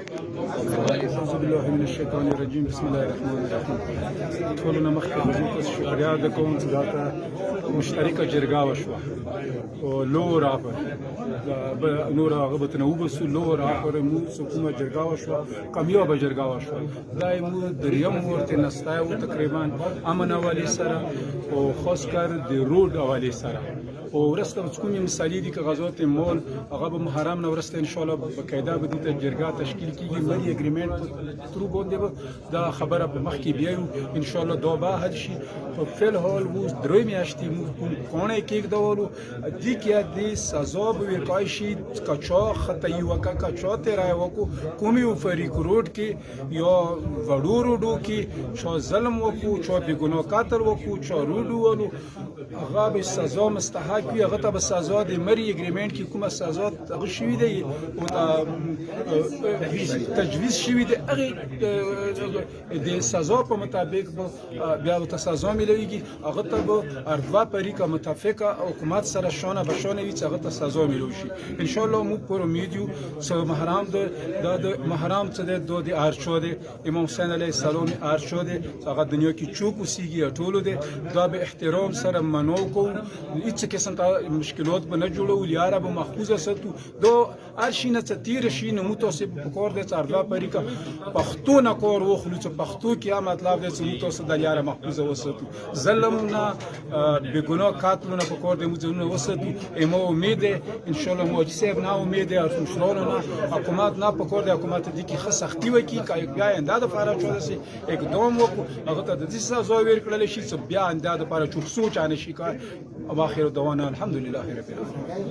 أعوذ بالله من الشيطان الرجيم بسم الله الرحمن الرحیم. ټولو نه مخکې حضور ته شکریا ادا کوم چې دا ته مشترکه جرګه وشوه او لو راپر نور هغه به تنه وبسو لو راپر مو کومه جرګه وشوه کامیابه جرګه وشوه دا مو دریم ورته نستایو تقریبا امن حوالې سره او خاص کار د روډ حوالې سره او ورسته کومې مثالي دي که غزوات مول هغه به محرم نه ورسته ان شاء الله بقاعده به دې جرګه تشکیل کیږي مری اګریمنت ترو باندې دا خبره په مخ کې بیایو ان شاء الله دا به حل شي په فل حال وو درې میاشتې مو کونه کېک داولو دي کې دې سزا به ورکای شي کچا خطای وکا کچا تیرای وکو کومي فریق روډ کې یا وړو روډو کې شو ظلم وکو چا به ګناه قتل وکو چا روډو ولو هغه به سزا مستحق وي هغه ته به سزا د مری اګریمنت کې کومه سزا هغه شوی دی او تجویز شوی دی هغه د سزا په مطابق بیا ته سزا ملويږي هغه ته به اربع طریقه متفقه حکومت سره شانه به شانه وي چې هغه ته سزا ملوي شي ان شاء الله مو پر امید یو چې محرم د محرم څخه د ارشو دی امام حسین علیه السلام ارشو دی هغه دنیا کې چوک وسیږي ټولو دی دا به احترام سره منو کو هیڅ قسم ته مشکلات به نه جوړو یاره به محفوظ ساتو دا هر شي نه تیر شي نو متوسب کور د اربع طریقه پښتو نه کور وخلو چې پښتو کې مطلب دی چې متوسب د یاره محفوظ وساتو ظلم نه بګناه قتل نه په کور د مزونه وساتو امو امید ان شاء الله مو چې سب نه امید او مشرانو نه حکومت نه په کور د حکومت دي کې خسختی وکي کای بیا انده د فارغ شو سي اقدام وکړو هغه ته د دې سزا ورکړل شي چې بیا انده د لپاره چوک سوچ انه شي کار او اخر دعوانا الحمد لله رب العالمين.